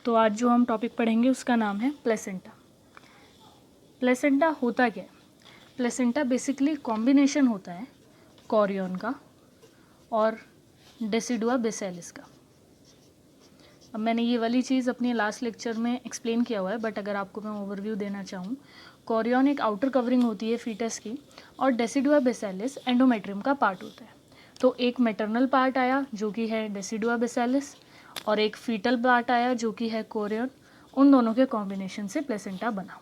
तो आज जो हम टॉपिक पढ़ेंगे उसका नाम है प्लेसेंटा। प्लेसेंटा होता क्या है? प्लेसेंटा बेसिकली कॉम्बिनेशन होता है कोरियन का और डेसिडुआ बेसिलिस का। अब मैंने ये वाली चीज़ अपने लास्ट लेक्चर में एक्सप्लेन किया हुआ है, बट अगर आपको मैं ओवरव्यू देना चाहूँ, कोरियन एक आउटर कवरिंग होती है फीटस की और डेसिडुआ बेसिलिस एंडोमेट्रियम का पार्ट होता है। तो एक मैटरनल पार्ट आया जो कि है डेसिडुआ बेसिलिस और एक फीटल पार्ट आया जो कि है कोरियन। उन दोनों के कॉम्बिनेशन से प्लेसेंटा बना।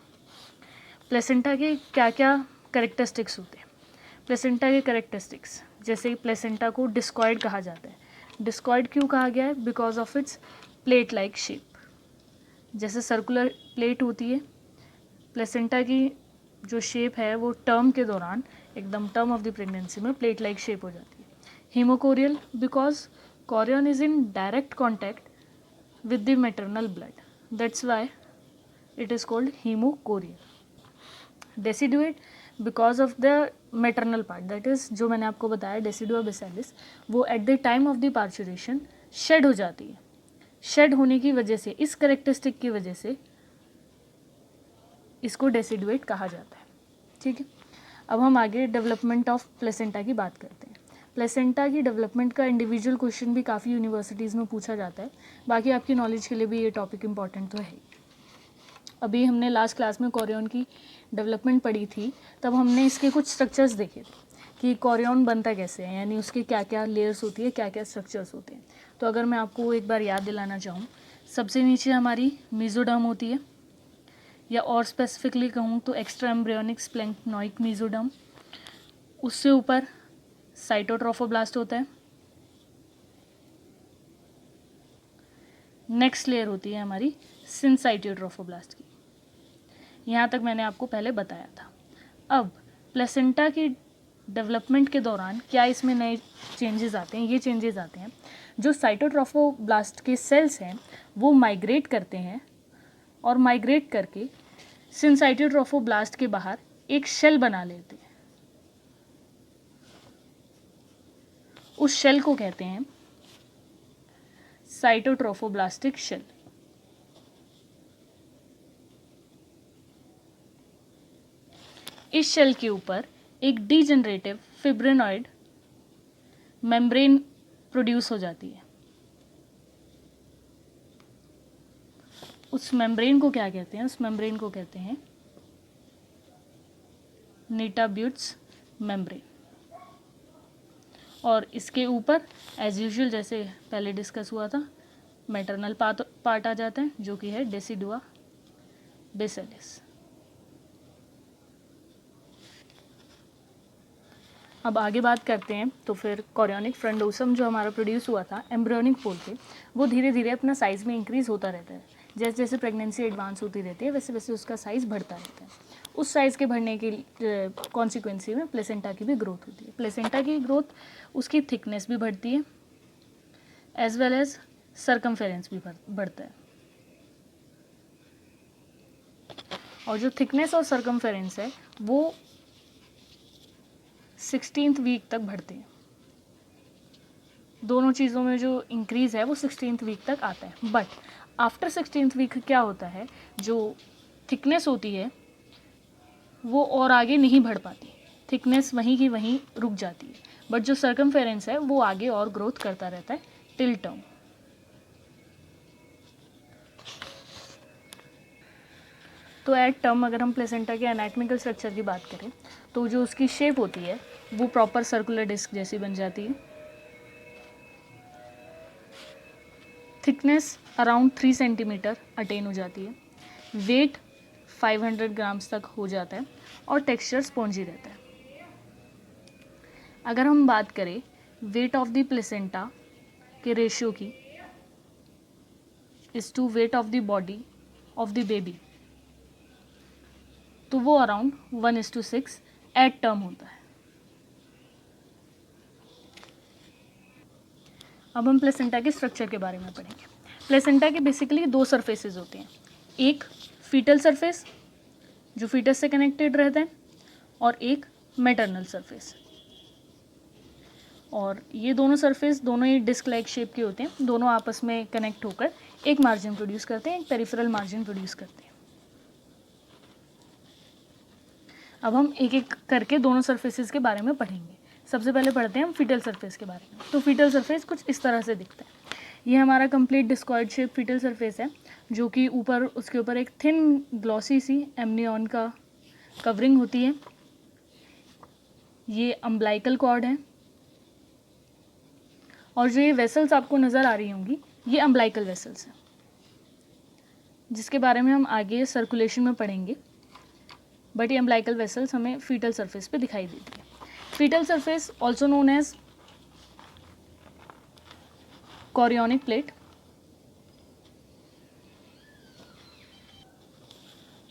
प्लेसेंटा के क्या क्या कैरेक्टरिस्टिक्स होते हैं? प्लेसेंटा के कैरेक्टरिस्टिक्स, जैसे प्लेसेंटा को डिस्कॉइड कहा जाता है। डिस्कॉइड क्यों कहा गया है? Because of its plate like shape. जैसे सर्कुलर प्लेट होती है, प्लेसेंटा की जो शेप है वो टर्म के दौरान एकदम टर्म ऑफ द प्रेगनेंसी में प्लेट लाइक शेप हो जाती है। Haemochorial, because Korean is in direct contact with the maternal blood, that's why it is called hemocoria। deciduate because of the maternal part, that is जो मैंने आपको बताया decidua बेसिलिस, वो at the time of the parturition shed हो जाती है। shed होने की वजह से, इस करेक्टरिस्टिक की वजह से इसको डेसिडुएट कहा जाता है। ठीक है, अब हम आगे डेवलपमेंट ऑफ प्लेसेंटा की बात करते हैं। प्लेसेंटा की डेवलपमेंट का इंडिविजुअल क्वेश्चन भी काफ़ी यूनिवर्सिटीज़ में पूछा जाता है। बाकी आपकी नॉलेज के लिए भी ये टॉपिक इम्पॉर्टेंट तो है ही। अभी हमने लास्ट क्लास में कोरियन की डेवलपमेंट पढ़ी थी, तब हमने इसके कुछ स्ट्रक्चर्स देखे थे कि कोरियन बनता कैसे है, यानी उसकी क्या क्या लेयर्स होती है, क्या क्या स्ट्रक्चर्स होते हैं। तो अगर मैं आपको एक बार याद दिलाना चाहूँ, सबसे नीचे हमारी मेसोडर्म होती है, या और स्पेसिफिकली कहूँ तो एक्स्ट्रा एम्ब्रियोनिक स्प्लेंक्नोइक मेसोडर्म। उससे ऊपर साइटोट्रोफोब्लास्ट होता है। नेक्स्ट लेयर होती है हमारी सिंसाइटोट्रोफोब्लास्ट की। यहाँ तक मैंने आपको पहले बताया था। अब प्लेसेंटा की डेवलपमेंट के दौरान क्या इसमें नए चेंजेस आते हैं? ये चेंजेस आते हैं, जो साइटोट्रोफोब्लास्ट के सेल्स हैं वो माइग्रेट करते हैं और माइग्रेट करके सिंसाइटोट्रोफोब्लास्ट के बाहर एक शेल बना लेते हैं। उस शेल को कहते हैं साइटोट्रोफोब्लास्टिक शेल। इस शेल के ऊपर एक डीजेनरेटिव फिब्रिनॉइड मेम्ब्रेन प्रोड्यूस हो जाती है। उस मेम्ब्रेन को क्या कहते हैं? उस मेम्ब्रेन को कहते हैं नीटाब्यूट्स मेम्ब्रेन। और इसके ऊपर एज यूजुअल जैसे पहले डिस्कस हुआ था, मैटरनल पार्ट आ जाता है जो कि है डेसिडुआ बेसिलिस। अब आगे बात करते हैं तो फिर कोरियोनिक फ्रंडोसम जो हमारा प्रोड्यूस हुआ था एम्ब्रियोनिक पोल पे, वो धीरे धीरे अपना साइज़ में इंक्रीज़ होता रहता है। जैसे जैसे प्रेगनेंसी एडवांस होती रहती है वैसे वैसे उसका साइज़ बढ़ता रहता है। उस साइज़ के बढ़ने के कॉन्सिक्वेंसी में प्लेसेंटा की भी ग्रोथ होती है। प्लेसेंटा की ग्रोथ, उसकी थिकनेस भी बढ़ती है एज वेल एज सर्कमफेरेंस भी बढ़ता है। और जो थिकनेस और सर्कमफेरेंस है वो 16th वीक तक बढ़ते हैं। दोनों चीज़ों में जो इंक्रीज़ है वो 16th वीक तक आता है। बट आफ्टर 16th वीक क्या होता है, जो थिकनेस होती है वो और आगे नहीं बढ़ पाती, थिकनेस वहीं की वहीं रुक जाती है। बट जो सर्कमफेरेंस है वो आगे और ग्रोथ करता रहता है टिल टर्म। तो एट टर्म अगर हम प्लेसेंटा के एनाटॉमिकल स्ट्रक्चर की बात करें तो जो उसकी शेप होती है वो प्रॉपर सर्कुलर डिस्क जैसी बन जाती है। थिकनेस अराउंड 3 सेंटीमीटर अटेन हो जाती है। वेट 500 ग्राम्स तक हो जाता है और टेक्सचर स्पॉन्जी रहता है। अगर हम बात करें वेट ऑफ द प्लेसेंटा के रेशियो की is to weight of the body of the baby, तो वो अराउंड 1:6 एट टर्म होता है। अब हम प्लेसेंटा के स्ट्रक्चर के बारे में पढ़ेंगे। प्लेसेंटा के बेसिकली 2 सरफेसेस होते हैं, एक फीटल सरफेस जो फीटस से कनेक्टेड रहता है और एक मैटरनल सरफेस। और ये दोनों सरफेस दोनों ही डिस्क लाइक शेप के होते हैं, दोनों आपस में कनेक्ट होकर एक मार्जिन प्रोड्यूस करते हैं, एक पेरिफेरल मार्जिन प्रोड्यूस करते हैं। अब हम एक एक करके दोनों सरफेसेस के बारे में पढ़ेंगे। सबसे पहले पढ़ते हैं हम फीटल सरफेस के बारे में। तो फीटल सरफेस कुछ इस तरह से दिखता है। ये हमारा complete discoid shape fetal surface है, जो कि ऊपर उसके ऊपर एक थिन ग्लॉसी सी एमनियन का कवरिंग होती है। ये अम्ब्लाइकल कॉर्ड है, और जो ये वेसल्स आपको नज़र आ रही होंगी ये अम्ब्लाइकल वेसल्स हैं, जिसके बारे में हम आगे सर्कुलेशन में पढ़ेंगे। बट ये अम्ब्लाइकल वेसल्स हमें फीटल सरफेस पे दिखाई देती है। Fetal surface also known as chorionic plate.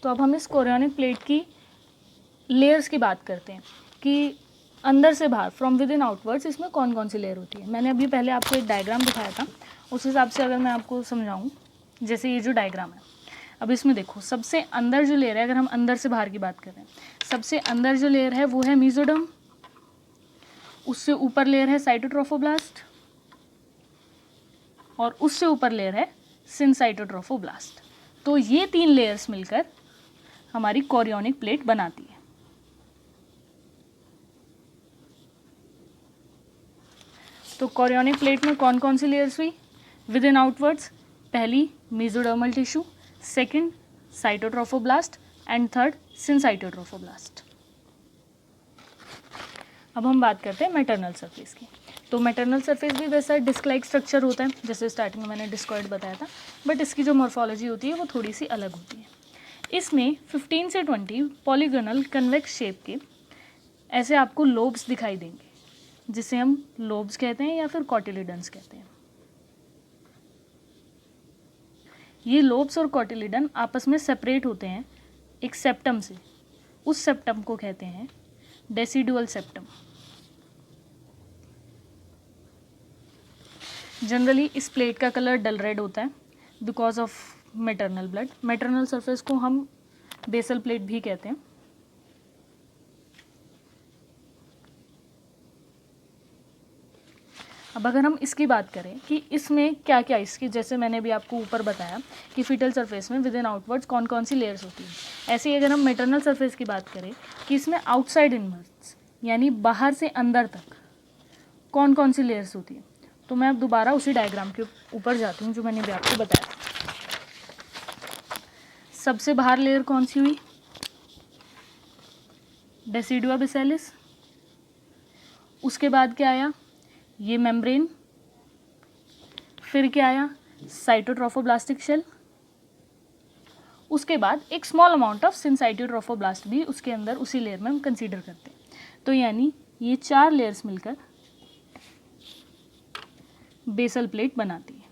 तो अब हम इस कोरियोनिक प्लेट की लेयर्स की बात करते हैं कि अंदर से बाहर फ्रॉम विद इन आउटवर्ड्स इसमें कौन कौन सी लेयर होती है। मैंने अभी पहले आपको एक डायग्राम दिखाया था, उस हिसाब से अगर मैं आपको समझाऊं, जैसे ये जो डायग्राम है, अब इसमें देखो सबसे अंदर जो लेयर है, अगर हम अंदर से बाहर की बात करें, सबसे अंदर जो लेयर है वो है मेसोडर्म, उससे ऊपर लेयर है साइटोट्रोफोब्लास्ट, और उससे ऊपर लेयर है सिनसाइटोट्रोफोब्लास्ट। तो ये 3 लेयर्स मिलकर हमारी कोरियोनिक प्लेट बनाती है। तो कोरियोनिक प्लेट में कौन कौन सी लेयर्स हुई विद इन आउटवर्ड्स? पहली mesodermal tissue, second cytotrophoblast and third syncytiotrophoblast. अब हम बात करते हैं मैटरनल सरफेस की। तो मैटरनल सरफेस भी वैसा डिस्क लाइक स्ट्रक्चर होता है, जैसे स्टार्टिंग में मैंने डिस्कॉइड बताया था, बट इसकी जो मॉर्फोलॉजी होती है वो थोड़ी सी अलग होती है। इसमें 15 से 20 पॉलीगोनल कन्वेक्स शेप के ऐसे आपको लोब्स दिखाई देंगे, जिसे हम लोब्स कहते हैं या फिर कॉटिलिडन्स कहते हैं। ये लोब्स और कॉटिलिडन आपस में सेपरेट होते हैं एक सेप्टम से। उस सेप्टम को कहते हैं डेसिडुअल सेप्टम। जनरली इस प्लेट का कलर डल रेड होता है because of maternal blood. Maternal surface को हम बेसल प्लेट भी कहते हैं। अब अगर हम इसकी बात करें कि इसमें क्या क्या, इसकी जैसे मैंने भी आपको ऊपर बताया कि फीटल सरफेस में विद इन आउटवर्ड्स कौन कौन सी लेयर्स होती हैं, ऐसे ही अगर हम मैटरनल सरफेस की बात करें कि इसमें आउटसाइड इनवर्ड्स यानी बाहर से अंदर तक कौन कौन सी लेयर्स होती हैं, तो मैं अब दोबारा उसी डायग्राम के ऊपर जाती हूँ जो मैंने भी आपको बताया। सबसे बाहर लेयर कौन सी हुई? डेसिडुआ बेसिलिस। उसके बाद क्या आया? ये मेम्ब्रेन। फिर क्या आया? साइटोट्रोफोब्लास्टिक शेल। उसके बाद एक स्मॉल अमाउंट ऑफ सिनसाइटोट्रोफोब्लास्ट भी उसके अंदर उसी लेयर में हम कंसीडर करते हैं। तो यानी ये 4 लेयर्स मिलकर बेसल प्लेट बनाती है।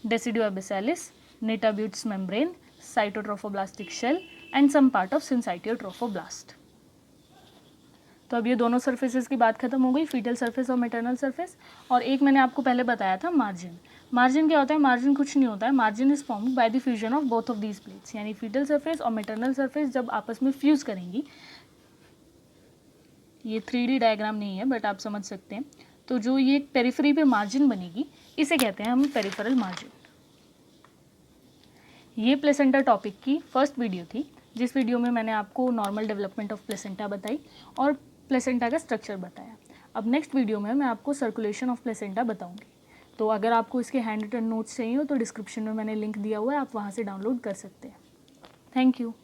Decidua basalis, Nitabuch's membrane, cytotrophoblastic shell and some part of syncytiotrophoblast. तो अब ये दोनों सरफेसेस की बात खत्म हो गई, फीटल सरफेस और मैटरनल सरफेस। और एक मैंने आपको पहले बताया था मार्जिन। मार्जिन क्या होता है? मार्जिन कुछ नहीं होता है, margin is formed by the fusion of both of these plates. यानी फीटल सरफेस और मैटरनल सरफेस जब आपस में फ्यूज करेंगी, ये 3D डायग्राम नहीं है बट आप समझ सकते हैं, तो जो ये पेरिफेरी पे मार्जिन बनेगी इसे कहते हैं हम पेरिफेरल मार्जिन। ये प्लेसेंटा टॉपिक की फर्स्ट वीडियो थी, जिस वीडियो में मैंने आपको नॉर्मल डेवलपमेंट ऑफ प्लेसेंटा बताई और प्लेसेंटा का स्ट्रक्चर बताया। अब नेक्स्ट वीडियो में मैं आपको सर्कुलेशन ऑफ प्लेसेंटा बताऊंगी। तो अगर आपको इसके हैंड रिटन नोट्स चाहिए हो तो डिस्क्रिप्शन में मैंने लिंक दिया हुआ है, आप वहाँ से डाउनलोड कर सकते हैं। Thank you.